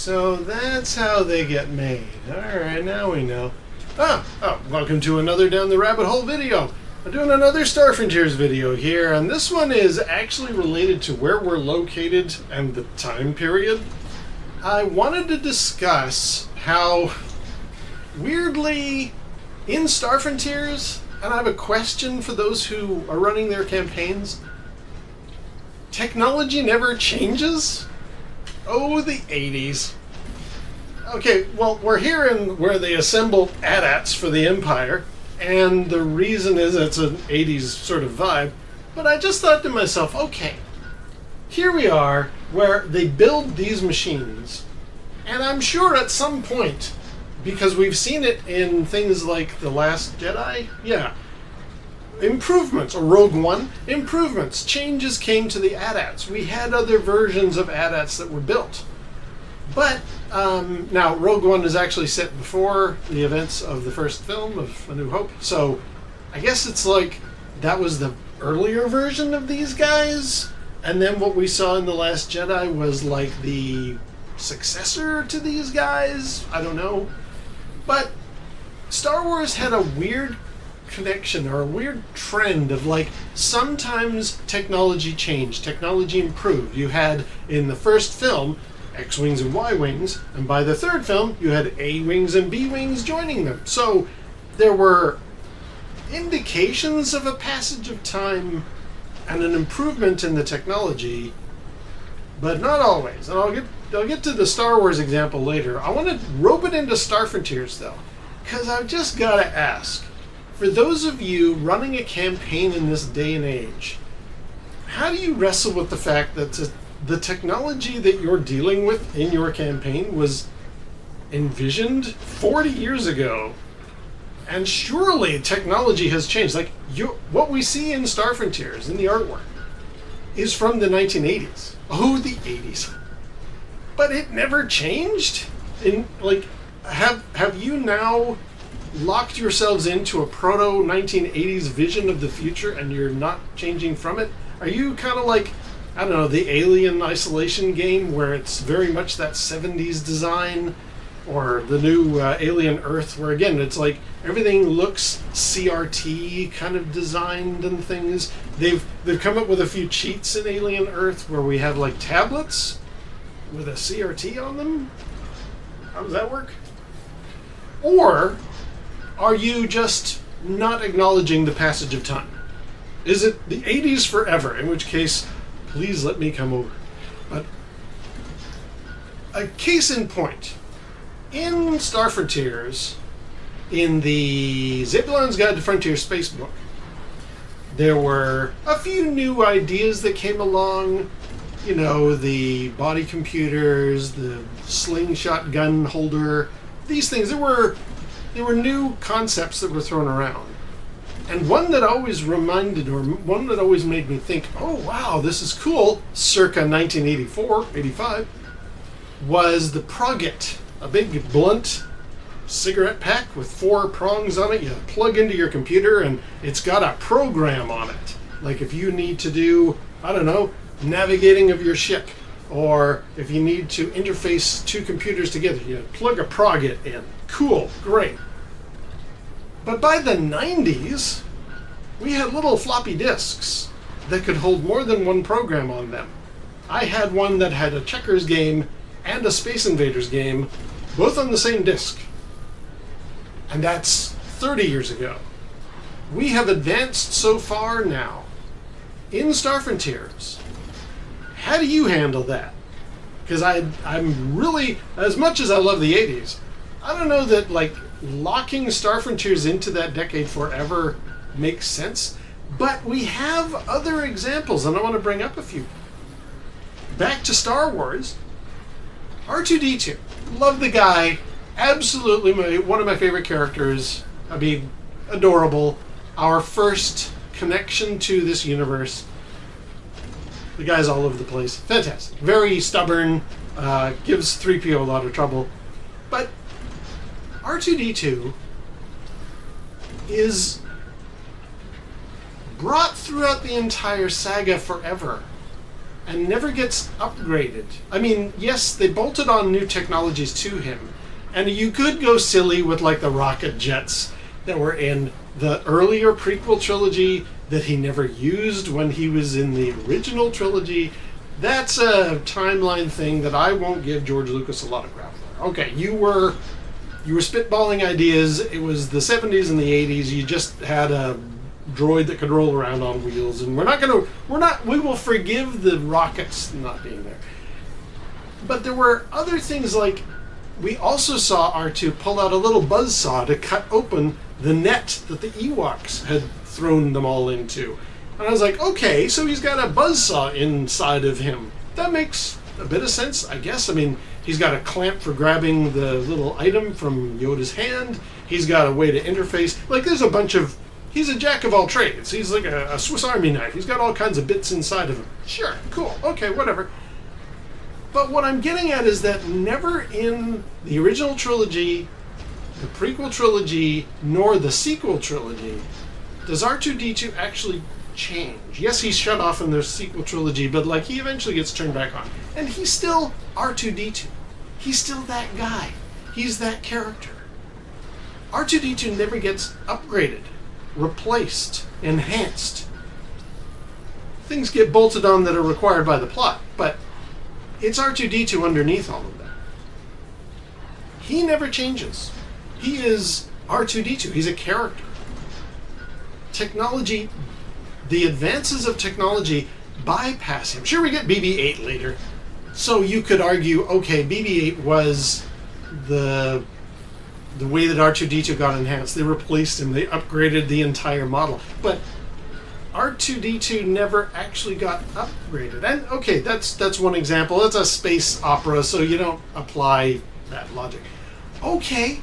So that's how they get made. Alright, now we know. Welcome to another Down the Rabbit Hole video. I'm doing another Star Frontiers video here, and this one is actually related to where we're located and the time period. I wanted to discuss how, weirdly, in Star Frontiers, and I have a question for those who are running their campaigns, technology never changes? Oh, the 80s. Okay, well, we're here in where they assemble AT-ATs for the Empire, and the reason is it's an 80s sort of vibe, but I just thought to myself, okay, here we are where they build these machines, and I'm sure at some point, because we've seen it in things like The Last Jedi, improvements, or Rogue One, improvements, changes came to the AT-ATs. We had other versions of AT-ATs that were built. But, now, Rogue One is actually set before the events of the first film of A New Hope, so I guess it's like that was the earlier version of these guys, and then what we saw in The Last Jedi was like the successor to these guys? I don't know. But Star Wars had a weird connection or a weird trend of like sometimes technology changed, technology improved. You had in the first film X-Wings and Y-Wings, and by the third film you had A-Wings and B-Wings joining them. So there were indications of a passage of time and an improvement in the technology, but not always. And I'll get to the Star Wars example later. I want to rope it into Star Frontiers though, because I've just got to ask, for those of you running a campaign in this day and age, how do you wrestle with the fact that the technology that you're dealing with in your campaign was envisioned 40 years ago? And surely technology has changed. Like, what we see in Star Frontiers, in the artwork, is from the 1980s. Oh, the 80s. But it never changed? Have you now locked yourselves into a proto-1980s vision of the future and you're not changing from it? Are you kind of like, I don't know, the Alien Isolation game where it's very much that 70s design, or the new Alien Earth where again it's like everything looks CRT kind of designed and things? They've come up with a few cheats in Alien Earth where we have like tablets with a CRT on them. How does that work? Or are you just not acknowledging the passage of time? Is it the 80s forever? In which case, please let me come over. But a case in point, in Star Frontiers, in the Zebulon's Guide to Frontier Space book, there were a few new ideas that came along. You know, the body computers, the slingshot gun holder, these things. There were new concepts that were thrown around. And one that always reminded, or one that always made me think, oh wow, this is cool, circa 1984, 85, was the Progget, a big blunt cigarette pack with 4 prongs on it. You plug into your computer and it's got a program on it. Like if you need to do, I don't know, navigating of your ship, or if you need to interface 2 computers together, you plug a Progget in. Cool, great. But by the 90s, we had little floppy disks that could hold more than one program on them. I had one that had a checkers game and a Space Invaders game, both on the same disk. And that's 30 years ago. We have advanced so far now in Star Frontiers. How do you handle that? Because I'm really, as much as I love the 80s, I don't know that like locking Star Frontiers into that decade forever makes sense. But we have other examples, and I want to bring up a few. Back to Star Wars, R2-D2. Love the guy. Absolutely one of my favorite characters. I mean, adorable. Our first connection to this universe. The guy's all over the place. Fantastic. Very stubborn. Gives 3PO a lot of trouble. But R2-D2 is brought throughout the entire saga forever and never gets upgraded. I mean, yes, they bolted on new technologies to him, and you could go silly with like the rocket jets that were in the earlier prequel trilogy that he never used when he was in the original trilogy. That's a timeline thing that I won't give George Lucas a lot of crap for. Okay, you were spitballing ideas. It was the 70s and the 80s. You just had a droid that could roll around on wheels, and we will forgive the rockets not being there. But there were other things, like we also saw R2 pull out a little buzzsaw to cut open the net that the Ewoks had thrown them all into. And I was like, okay, so he's got a buzzsaw inside of him. That makes a bit of sense, I guess. I mean, he's got a clamp for grabbing the little item from Yoda's hand. He's got a way to interface. Like, there's a bunch of... He's a jack of all trades. He's like a Swiss Army knife. He's got all kinds of bits inside of him. Sure, cool, okay, whatever. But what I'm getting at is that never in the original trilogy, the prequel trilogy, nor the sequel trilogy does R2-D2 actually change. Yes, he's shut off in the sequel trilogy, but like he eventually gets turned back on. And he's still R2-D2. He's still that guy. He's that character. R2-D2 never gets upgraded, replaced, enhanced. Things get bolted on that are required by the plot, but it's R2-D2 underneath all of that. He never changes. He is R2-D2. He's a character. Technology, the advances of technology bypass him. Sure, we get BB-8 later. So you could argue, okay, BB-8 was the way that R2-D2 got enhanced. They replaced him. They upgraded the entire model. But R2-D2 never actually got upgraded. And okay, that's one example. It's a space opera, so you don't apply that logic. Okay,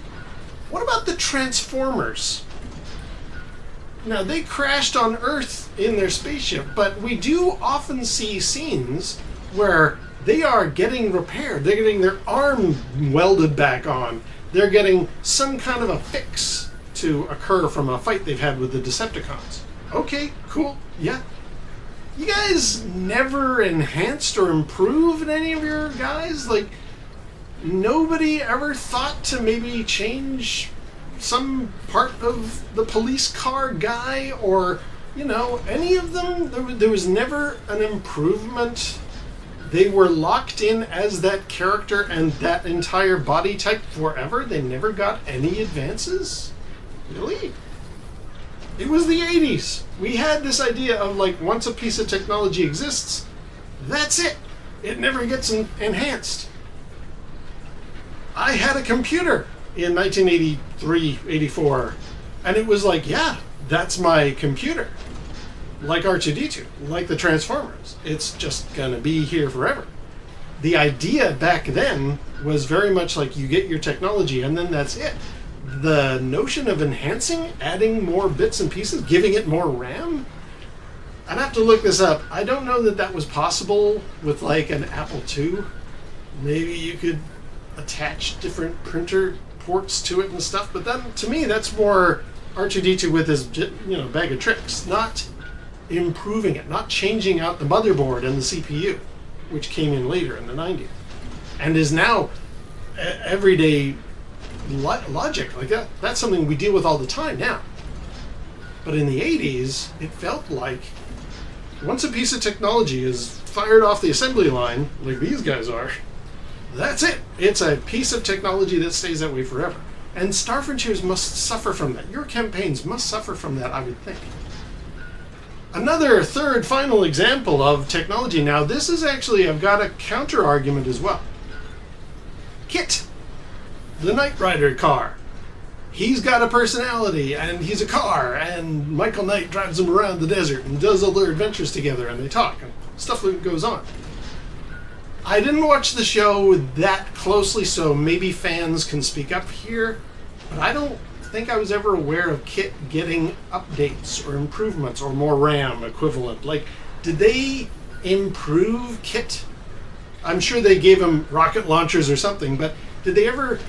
what about the Transformers? Now, they crashed on Earth in their spaceship, but we do often see scenes where they are getting repaired. They're getting their arm welded back on. They're getting some kind of a fix to occur from a fight they've had with the Decepticons. Okay, cool, yeah. You guys never enhanced or improved any of your guys? Like, nobody ever thought to maybe change some part of the police car guy, or, you know, any of them? There was never an improvement. They were locked in as that character and that entire body type forever. They never got any advances? Really? It was the 80s. We had this idea of, like, once a piece of technology exists, that's it. It never gets enhanced. I had a computer in 1983, 84, and it was like, yeah, that's my computer. Like R2-D2, like the Transformers. It's just gonna be here forever. The idea back then was very much like you get your technology and then that's it. The notion of enhancing, adding more bits and pieces, giving it more RAM, I'd have to look this up. I don't know that that was possible with like an Apple II. Maybe you could attach different printer ports to it and stuff, but then to me that's more R2-D2 with his, you know, bag of tricks, not improving it, not changing out the motherboard and the CPU, which came in later in the 90s and is now everyday logic. Like that's something we deal with all the time now. But in the 80s, it felt like once a piece of technology is fired off the assembly line, like these guys are, that's it. It's a piece of technology that stays that way forever. And Star Frontiers must suffer from that. Your campaigns must suffer from that, I would think. Another third final example of technology. Now, this is actually, I've got a counter argument as well. KITT, the Knight Rider car. He's got a personality, and he's a car, and Michael Knight drives him around the desert and does all their adventures together, and they talk, and stuff goes on. I didn't watch the show that closely, so maybe fans can speak up here, but I don't think I was ever aware of KITT getting updates or improvements or more RAM equivalent. Like, did they improve KITT? I'm sure they gave him rocket launchers or something, but did they ever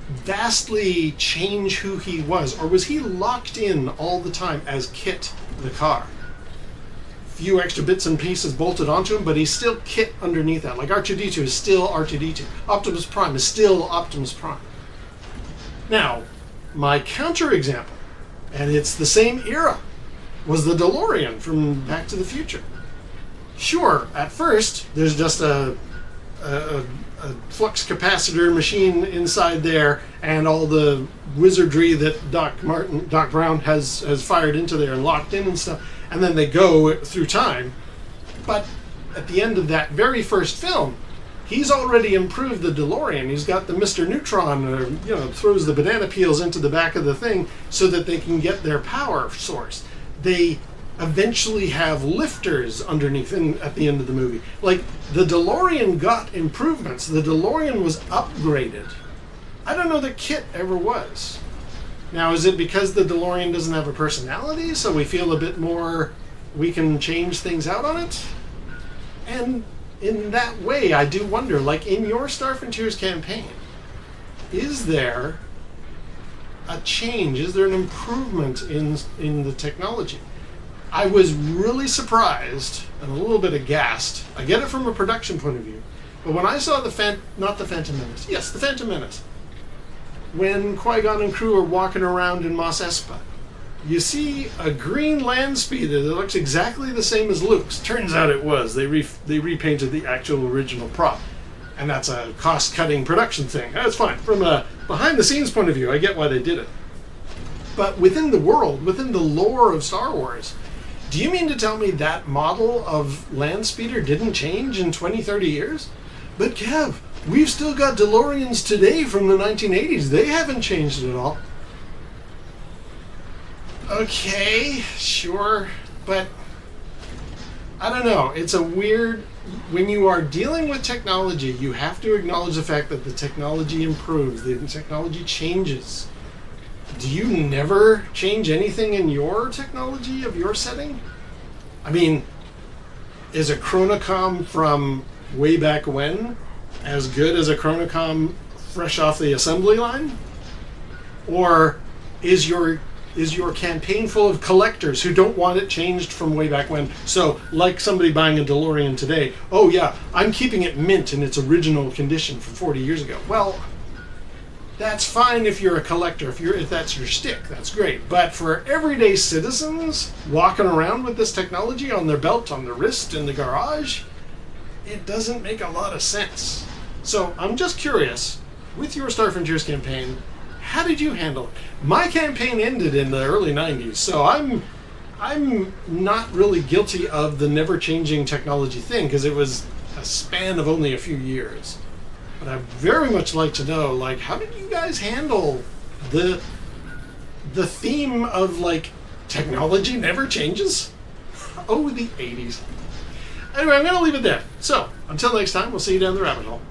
vastly change who he was, or was he locked in all the time as KITT the car? few extra bits and pieces bolted onto him, but he's still kit underneath that. Like R2-D2 is still R2-D2. Optimus Prime is still Optimus Prime. Now, my counterexample, and it's the same era, was the DeLorean from Back to the Future. Sure, at first, there's just a flux capacitor machine inside there and all the wizardry that Doc Brown has fired into there and locked in and stuff, and then they go through time. But at the end of that very first film, he's already improved the DeLorean. He's got the Mr. Neutron, throws the banana peels into the back of the thing so that they can get their power source. They eventually have lifters underneath at the end of the movie. Like, the DeLorean got improvements. The DeLorean was upgraded. I don't know that KITT ever was. Now, is it because the DeLorean doesn't have a personality, so we feel a bit more we can change things out on it? And in that way, I do wonder, like in your Star Frontiers campaign, is there a change? Is there an improvement in the technology? I was really surprised and a little bit aghast. I get it from a production point of view, but when I saw the Phantom Menace, when Qui-Gon and crew are walking around in Mos Espa, you see a green land speeder that looks exactly the same as Luke's. Turns out it was. They repainted the actual original prop, and that's a cost-cutting production thing. That's fine. From a behind-the-scenes point of view, I get why they did it. But within the world, within the lore of Star Wars, do you mean to tell me that model of land speeder didn't change in 20, 30 years? But Kev, we've still got DeLoreans today from the 1980s. They haven't changed at all. Okay, sure, but I don't know. It's a weird... When you are dealing with technology, you have to acknowledge the fact that the technology improves, the technology changes. Do you never change anything in your technology of your setting? I mean, is a Chronocom from way back when as good as a Chronocom fresh off the assembly line? Or is your campaign full of collectors who don't want it changed from way back when? So, like somebody buying a DeLorean today, oh yeah, I'm keeping it mint in its original condition from 40 years ago. Well, that's fine if you're a collector, if that's your stick, that's great. But for everyday citizens walking around with this technology on their belt, on their wrist, in the garage, it doesn't make a lot of sense. So I'm just curious, with your Star Frontiers campaign, how did you handle it? My campaign ended in the early 90s, so I'm not really guilty of the never-changing technology thing, because it was a span of only a few years. But I'd very much like to know, like, how did you guys handle the theme of, like, technology never changes? Oh, the 80s. Anyway, I'm going to leave it there. So, until next time, we'll see you down the rabbit hole.